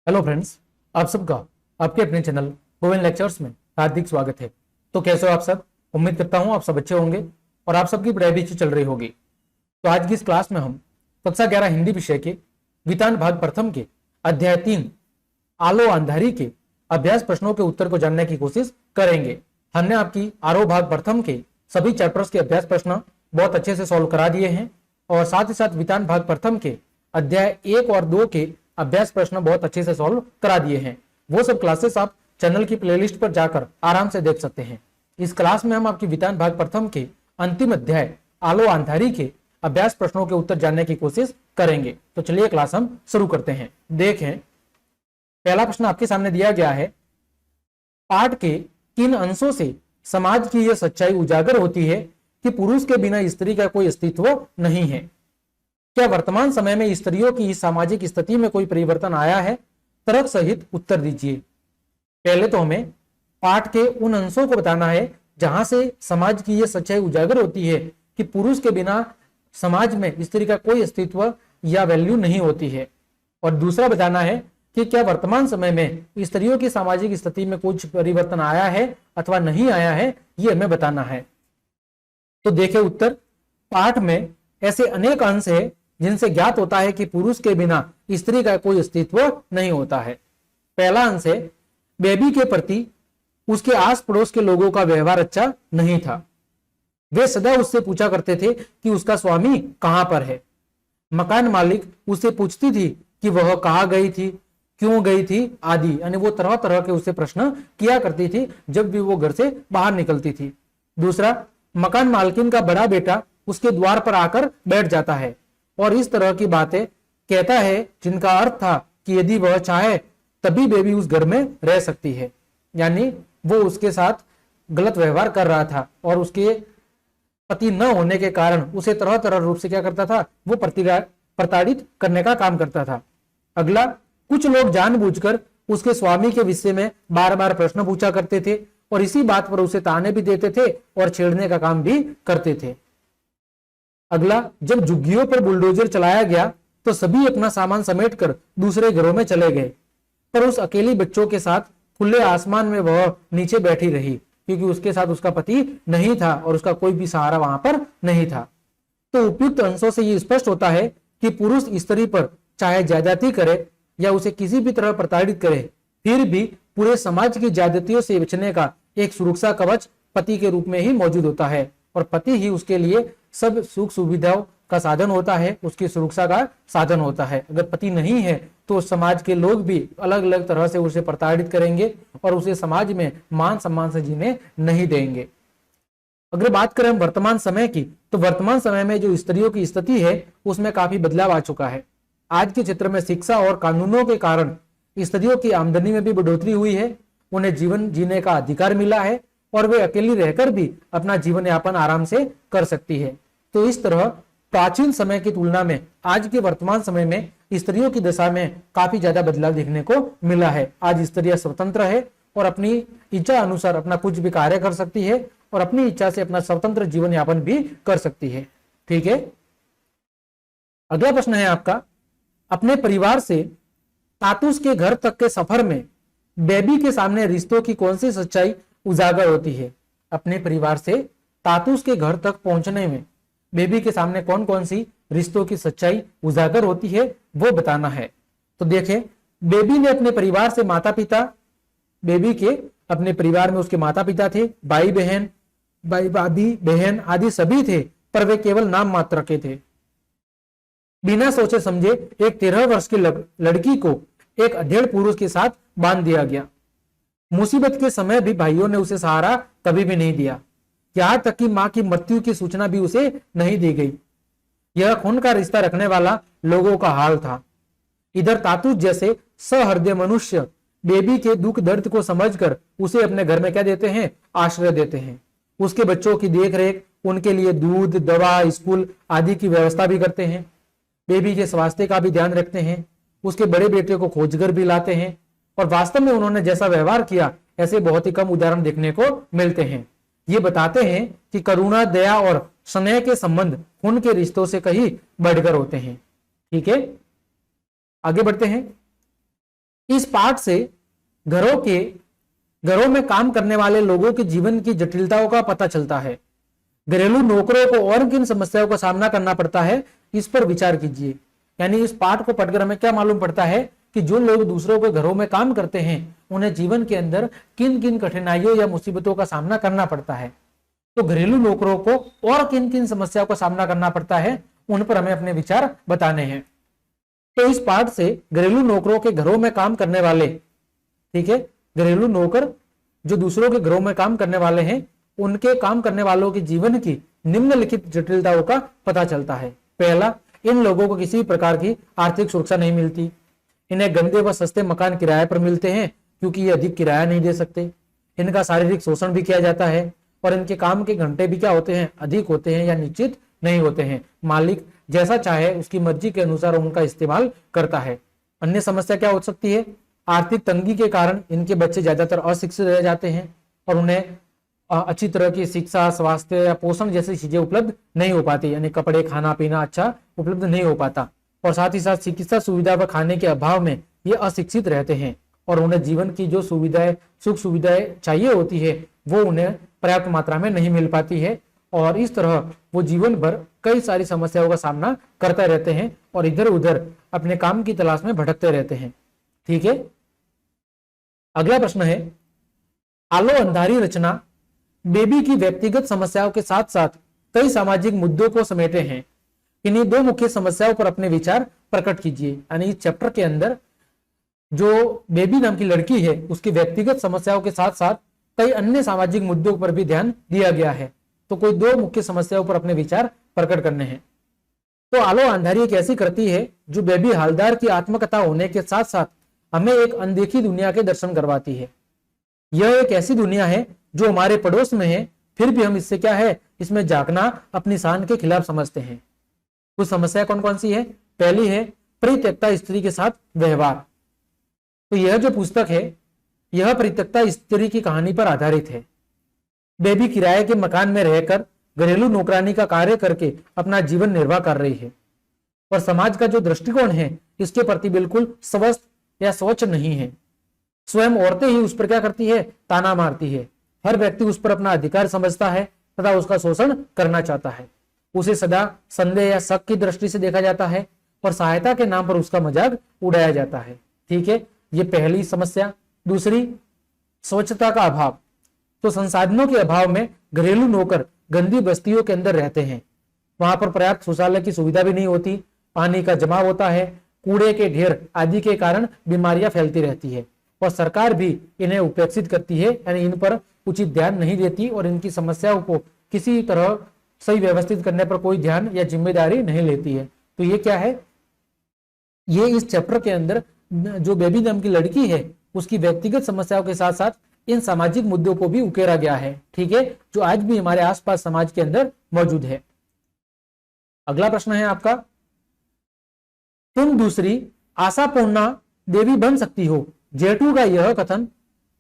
Hello friends, आप सबका आपके अपने चैनल गोविंद लेक्चर्स में हार्दिक स्वागत है। तो कैसे हो आप सब? उम्मीद करता हूं आप सब अच्छे होंगे और आप सबकी पढ़ाई भी अच्छी चल रही होगी। तो आज की इस क्लास में हम कक्षा 11 हिंदी विषय के वितान भाग प्रथम के अध्याय 3 आलो अंधारी के अभ्यास प्रश्नों के उत्तर को जानने की कोशिश करेंगे। हमने आपकी आरोह भाग प्रथम के सभी चैप्टर्स के अभ्यास प्रश्न बहुत अच्छे से सॉल्व करा दिए हैं और साथ ही साथ वितान भाग प्रथम के अध्याय 1 और 2 के अभ्यास प्रश्न बहुत अच्छे से सॉल्व करा दिए हैं। वो सब क्लासेस आप चैनल की प्लेलिस्ट पर जाकर आराम से देख सकते हैं। इस क्लास में हम आपकी वितान भाग प्रथम के अंतिम अध्याय आलो अंधारी के अभ्यास प्रश्नों के उत्तर जानने की कोशिश करेंगे। तो चलिए क्लास हम शुरू करते हैं। देखें, पहला प्रश्न आपके सामने दिया गया है, पाठ के किन अंशों से समाज की यह सच्चाई उजागर होती है कि पुरुष के बिना स्त्री का कोई अस्तित्व नहीं है? क्या वर्तमान समय में स्त्रियों की इस सामाजिक स्थिति में कोई परिवर्तन आया है? तर्क सहित उत्तर दीजिए। पहले तो हमें पाठ के उन अंशों को बताना है जहां से समाज की यह सच्चाई उजागर होती है कि पुरुष के बिना समाज में स्त्री का कोई अस्तित्व या वैल्यू नहीं होती है, और दूसरा बताना है कि क्या वर्तमान समय में स्त्रियों की सामाजिक स्थिति में कुछ परिवर्तन आया है अथवा नहीं आया है, ये हमें बताना है। तो देखें उत्तर, पाठ में ऐसे अनेक अंश है जिनसे ज्ञात होता है कि पुरुष के बिना स्त्री का कोई अस्तित्व नहीं होता है। पहला अंश है, बेबी के प्रति उसके आस पड़ोस के लोगों का व्यवहार अच्छा नहीं था। वे सदा उससे पूछा करते थे कि उसका स्वामी कहां पर है। मकान मालिक उससे पूछती थी कि वह कहाँ गई थी, क्यों गई थी आदि, यानी वो तरह तरह के उससे प्रश्न किया करती थी जब भी वो घर से बाहर निकलती थी। दूसरा, मकान मालकिन का बड़ा बेटा उसके द्वार पर आकर बैठ जाता है और इस तरह की बातें कहता है जिनका अर्थ था कि यदि वह चाहे तभी बेबी उस घर में रह सकती है। यानी वो उसके साथ गलत व्यवहार कर रहा था और उसके पति न होने के कारण उसे तरह तरह रूप से क्या करता था, वो प्रताड़ित करने का काम करता था। अगला, कुछ लोग जानबूझकर उसके स्वामी के विषय में बार बार प्रश्न पूछा करते थे और इसी बात पर उसे ताने भी देते थे और छेड़ने का काम भी करते थे। अगला, जब झुग्गियों पर बुलडोजर चलाया गया तो सभी अपना सामान समेटकर दूसरे घरों में चले गए, पर उस अकेली बच्चों के साथ खुले आसमान में वह नीचे बैठी रही क्योंकि उसके साथ उसका पति नहीं था और उसका कोई भी सहारा वहां पर नहीं था। तो उपयुक्त अंशों से यह स्पष्ट होता है कि पुरुष स्त्री पर चाहे ज्यादती करे या उसे किसी भी तरह प्रताड़ित करे, फिर भी पूरे समाज की ज्यादतियों से बचने का एक सुरक्षा कवच पति के रूप में ही मौजूद होता है और पति ही उसके लिए सब सुख सुविधाओं का साधन होता है, उसकी सुरक्षा का साधन होता है। अगर पति नहीं है तो समाज के लोग भी अलग अलग तरह से उसे प्रताड़ित करेंगे और उसे समाज में मान सम्मान से जीने नहीं देंगे। अगर बात करें वर्तमान समय की, तो वर्तमान समय में जो स्त्रियों की स्थिति है उसमें काफी बदलाव आ चुका है। आज के क्षेत्र में शिक्षा और कानूनों के कारण स्त्रियों की आमदनी में भी बढ़ोतरी हुई है, उन्हें जीवन जीने का अधिकार मिला है और वे अकेली रहकर भी अपना जीवन यापन आराम से कर सकती है। तो इस तरह प्राचीन समय की तुलना में आज के वर्तमान समय में स्त्रियों की दशा में काफी ज्यादा बदलाव देखने को मिला है। आज स्त्रियां स्वतंत्र है और अपनी इच्छा अनुसार अपना कुछ भी कार्य कर सकती है और अपनी इच्छा से अपना स्वतंत्र जीवन यापन भी कर सकती है। ठीक है, अगला प्रश्न है आपका, अपने परिवार से तातुस के घर तक के सफर में बेबी के सामने रिश्तों की कौन सी सच्चाई उजागर होती है? अपने परिवार से तातुस के घर तक पहुंचने में बेबी के सामने कौन कौन सी रिश्तों की सच्चाई उजागर होती है वो बताना है। तो देखें, बेबी ने अपने परिवार से माता पिता, बेबी के अपने परिवार में उसके माता पिता थे, भाई बहन, भाई भाभी बहन आदि सभी थे, पर वे केवल नाम मात्र के थे। बिना सोचे समझे एक 13 वर्ष की लड़की को एक अधेड़ पुरुष के साथ बांध दिया गया। मुसीबत के समय भी भाइयों ने उसे सहारा कभी भी नहीं दिया, यहां तक कि मां की मृत्यु की सूचना भी उसे नहीं दी गई। यह खून का रिश्ता रखने वाला लोगों का हाल था। इधर तातुस जैसे सहृदय मनुष्य बेबी के दुख दर्द को समझकर उसे अपने घर में क्या देते हैं, आश्रय देते हैं। उसके बच्चों की देखरेख, उनके लिए दूध, दवा, स्कूल आदि की व्यवस्था भी करते हैं। बेबी के स्वास्थ्य का भी ध्यान रखते हैं, उसके बड़े बेटे को खोजकर भी लाते हैं और वास्तव में उन्होंने जैसा व्यवहार किया ऐसे बहुत ही कम उदाहरण देखने को मिलते हैं। ये बताते हैं कि करुणा, दया और स्नेह के संबंध खून के रिश्तों से कहीं बढ़कर होते हैं। ठीक है, आगे बढ़ते हैं। इस पाठ से घरों में काम करने वाले लोगों के जीवन की जटिलताओं का पता चलता है। घरेलू नौकरों को और किन समस्याओं का सामना करना पड़ता है, इस पर विचार कीजिए। यानी इस पाठ को पढ़कर हमें क्या मालूम पड़ता है कि जो लोग दूसरों के घरों में काम करते हैं उन्हें जीवन के अंदर किन किन कठिनाइयों या मुसीबतों का सामना करना पड़ता है। तो घरेलू नौकरों को और किन किन समस्याओं का सामना करना पड़ता है, उन पर हमें अपने विचार बताने हैं। तो इस पाठ से घरेलू नौकरों के घरों में काम करने वाले, ठीक है, घरेलू नौकर जो दूसरों के घरों में काम करने वाले हैं, उनके काम करने वालों के जीवन की निम्नलिखित जटिलताओं का पता चलता है। पहला, इन लोगों को किसी प्रकार की आर्थिक सुरक्षा नहीं मिलती। इन्हें गंदे व सस्ते मकान किराए पर मिलते हैं क्योंकि ये अधिक किराया नहीं दे सकते। इनका शारीरिक शोषण भी किया जाता है और इनके काम के घंटे भी क्या होते हैं, अधिक होते हैं या निश्चित नहीं होते हैं। मालिक जैसा चाहे उसकी मर्जी के अनुसार उनका इस्तेमाल करता है। अन्य समस्या क्या हो सकती है, आर्थिक तंगी के कारण इनके बच्चे ज्यादातर अशिक्षित रह जाते हैं और उन्हें अच्छी तरह की शिक्षा, स्वास्थ्य या पोषण जैसी चीजें उपलब्ध नहीं हो पाती, यानी कपड़े, खाना पीना अच्छा उपलब्ध नहीं हो पाता। और साथ ही साथ चिकित्सा सुविधा व खाने के अभाव में ये अशिक्षित रहते हैं और उन्हें जीवन की जो सुविधाएं, सुख सुविधाएं चाहिए होती है वो उन्हें पर्याप्त मात्रा में नहीं मिल पाती है और इस तरह वो जीवन भर कई सारी समस्याओं का सामना करते रहते हैं और इधर उधर अपने काम की तलाश में भटकते रहते हैं। ठीक है, अगला प्रश्न है, आलो अंधारी रचना बेबी की व्यक्तिगत समस्याओं के साथ साथ कई सामाजिक मुद्दों को समेटे हैं। इन्हीं दो मुख्य समस्याओं पर अपने विचार प्रकट कीजिए। यानी इस चैप्टर के अंदर जो बेबी नाम की लड़की है उसकी व्यक्तिगत समस्याओं के साथ साथ कई अन्य सामाजिक मुद्दों पर भी ध्यान दिया गया है। तो कोई दो मुख्य समस्याओं पर अपने विचार प्रकट करने हैं। तो आलो अंधारी एक ऐसी कृति है जो बेबी हालदार की आत्मकथा होने के साथ साथ हमें एक अनदेखी दुनिया के दर्शन करवाती है। यह एक ऐसी दुनिया है जो हमारे पड़ोस में है, फिर भी हम इससे क्या है, इसमें झांकना अपनी शान के खिलाफ समझते हैं। कुछ समस्या कौन कौन सी है, पहली है परित्यक्ता स्त्री के साथ व्यवहार। तो यह जो पुस्तक है यह परित्यक्ता स्त्री की कहानी पर आधारित है। बेबी किराए के मकान में रहकर घरेलू नौकरानी का कार्य करके अपना जीवन निर्वाह कर रही है और समाज का जो दृष्टिकोण है इसके प्रति बिल्कुल स्वस्थ या स्वच्छ नहीं है। स्वयं औरतें ही उस पर क्या करती है, ताना मारती है। हर व्यक्ति उस पर अपना अधिकार समझता है तथा उसका शोषण करना चाहता है। उसे सदा संदेह या शक की दृष्टि से देखा जाता है और सहायता के नाम पर उसका मजाक उड़ाया जाता है। ठीक है, ये पहली समस्या। दूसरी, स्वच्छता का अभाव। तो संसाधनों के अभाव में घरेलू नौकर गंदी बस्तियों के अंदर रहते हैं। वहां पर पर्याप्त शौचालय की सुविधा भी नहीं होती, पानी का जमाव होता है, कूड़े के ढेर आदि के कारण बीमारियां फैलती रहती है और सरकार भी इन्हें उपेक्षित करती है, यानी इन पर उचित ध्यान नहीं देती और इनकी समस्याओं को किसी तरह सही व्यवस्थित करने पर कोई ध्यान या जिम्मेदारी नहीं लेती है। तो ये क्या है, ये इस चैप्टर के अंदर जो बेबी नाम की लड़की है उसकी व्यक्तिगत समस्याओं के साथ साथ इन सामाजिक मुद्दों को भी उकेरा गया है। ठीक है, जो आज भी हमारे आसपास समाज के अंदर मौजूद है। अगला प्रश्न है आपका, तुम दूसरी आशापूर्णा देवी बन सकती हो। जेठू का यह कथन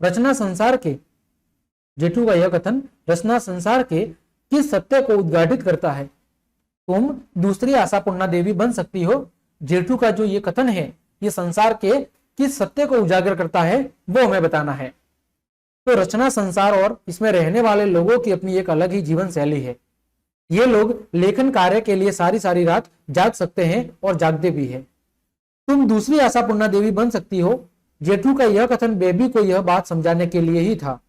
रचना संसार के किस सत्य को उद्घाटित करता है। तुम दूसरी आशापूर्णा देवी बन सकती हो, जेठू का जो ये कथन है ये संसार के किस सत्य को उजागर करता है वो हमें बताना है। तो रचना संसार और इसमें रहने वाले लोगों की अपनी एक अलग ही जीवन शैली है। ये लोग लेखन कार्य के लिए सारी सारी रात जाग सकते हैं और जागते भी है। तुम दूसरी आशापूर्णा देवी बन सकती हो, जेठू का यह कथन बेबी को यह बात समझाने के लिए ही था।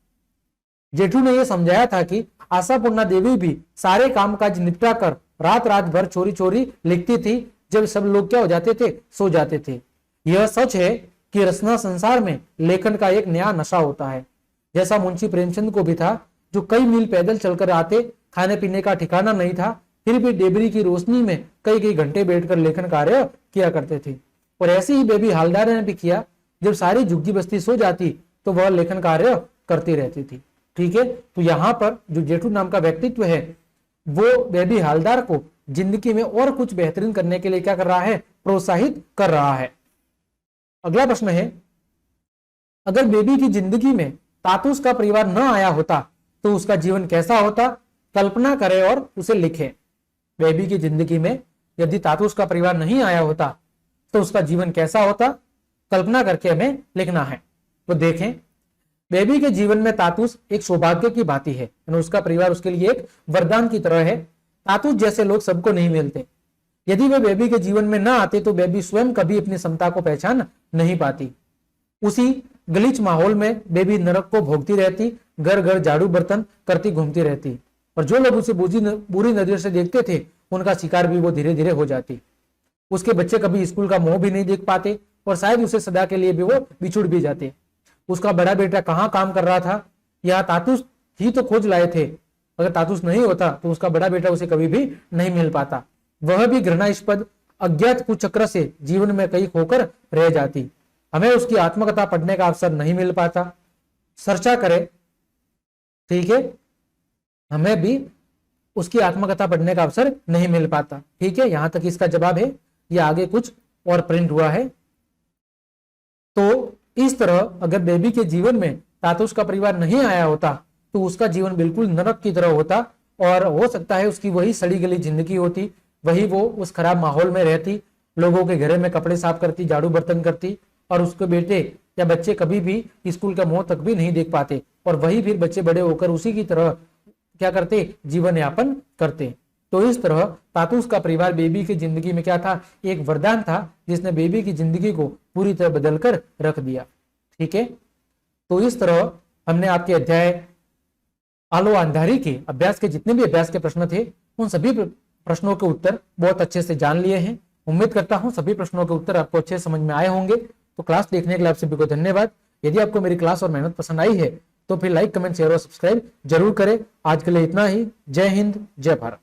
जेठू ने यह समझाया था कि आशापूर्णा देवी भी सारे कामकाज निपटा कर रात रात भर चोरी चोरी लिखती थी जब सब लोग क्या हो जाते थे, सो जाते थे। यह सच है कि रचना संसार में लेखन का एक नया नशा होता है, जैसा मुंशी प्रेमचंद को भी था, जो कई मील पैदल चलकर आते, खाने पीने का ठिकाना नहीं था, फिर भी डेबरी की रोशनी में कई कई घंटे बैठकर लेखन कार्य किया करते थे। और ऐसे ही बेबी हालदार ने भी किया। जब सारी झुग्गी बस्ती सो जाती तो वह लेखन कार्य करती रहती थी। ठीक है, तो यहाँ पर जो जेठू नाम का व्यक्तित्व है वो बेबी हालदार को जिंदगी में और कुछ बेहतरीन करने के लिए क्या कर रहा है, प्रोत्साहित कर रहा है। अगला प्रश्न है, अगर बेबी की जिंदगी में तातूस का परिवार न आया होता तो उसका जीवन कैसा होता, कल्पना करें और उसे लिखें। बेबी की जिंदगी में यदि तातूस का परिवार नहीं आया होता तो उसका जीवन कैसा होता, कल्पना करके हमें लिखना है। तो देखें, बेबी के जीवन में तातुस एक सौभाग्य की भांति है, उसका परिवार उसके लिए एक वरदान की तरह है। तातुस जैसे लोग सबको नहीं मिलते। यदि वे बेबी के जीवन में ना आते तो बेबी स्वयं कभी अपनी क्षमता को पहचान नहीं पाती। उसी गलीच माहौल में बेबी नरक को भोगती रहती, घर घर झाड़ू बर्तन करती घूमती रहती, और जो लोग उसे बुरी नजर से देखते थे उनका शिकार भी वो धीरे धीरे हो जाती। उसके बच्चे कभी स्कूल का मोह भी नहीं देख पाते और शायद उसे सदा के लिए भी वो बिछुड़ भी जाते। उसका बड़ा बेटा कहाँ काम कर रहा था, यह तातुस ही तो खोज लाए थे। अगर तातुस नहीं होता तो उसका बड़ा बेटा उसे कभी भी नहीं मिल पाता। वह भी घृणास्पद अज्ञात कुचक्र से जीवन में कहीं खोकर रह जाती। हमें उसकी आत्मकथा पढ़ने का अवसर नहीं मिल पाता। चर्चा करें, ठीक है, हमें भी उसकी आत्मकथा पढ़ने का अवसर नहीं मिल पाता। ठीक है, यहां तक इसका जवाब है। ये आगे कुछ और प्रिंट हुआ है। तो इस तरह अगर बेबी के जीवन में तातुस का परिवार नहीं आया होता तो उसका जीवन बिल्कुल नरक की तरह होता, और हो सकता है उसकी वही सड़ी गली जिंदगी होती, वही वो उस खराब माहौल में रहती, लोगों के घरे में कपड़े साफ करती, झाड़ू बर्तन करती, और उसके बेटे या बच्चे कभी भी स्कूल का मोह तक भी नहीं देख पाते, और वही फिर बच्चे बड़े होकर उसी की तरह क्या करते, जीवन यापन करते। तो इस तरह तातुस का परिवार बेबी की जिंदगी में क्या था, एक वरदान था जिसने बेबी की जिंदगी को पूरी तरह बदल कर रख दिया। ठीक है, तो इस तरह हमने आपके अध्याय आलो अंधारी के अभ्यास के जितने भी अभ्यास के प्रश्न थे उन सभी प्रश्नों के उत्तर बहुत अच्छे से जान लिए हैं। उम्मीद करता हूं सभी प्रश्नों के उत्तर आपको अच्छे समझ में आए होंगे। तो क्लास देखने के लिए आप सभी को धन्यवाद। यदि आपको मेरी क्लास और मेहनत पसंद आई है तो फिर लाइक, कमेंट, शेयर और सब्सक्राइब जरूर करें। आज के लिए इतना ही। जय हिंद, जय भारत।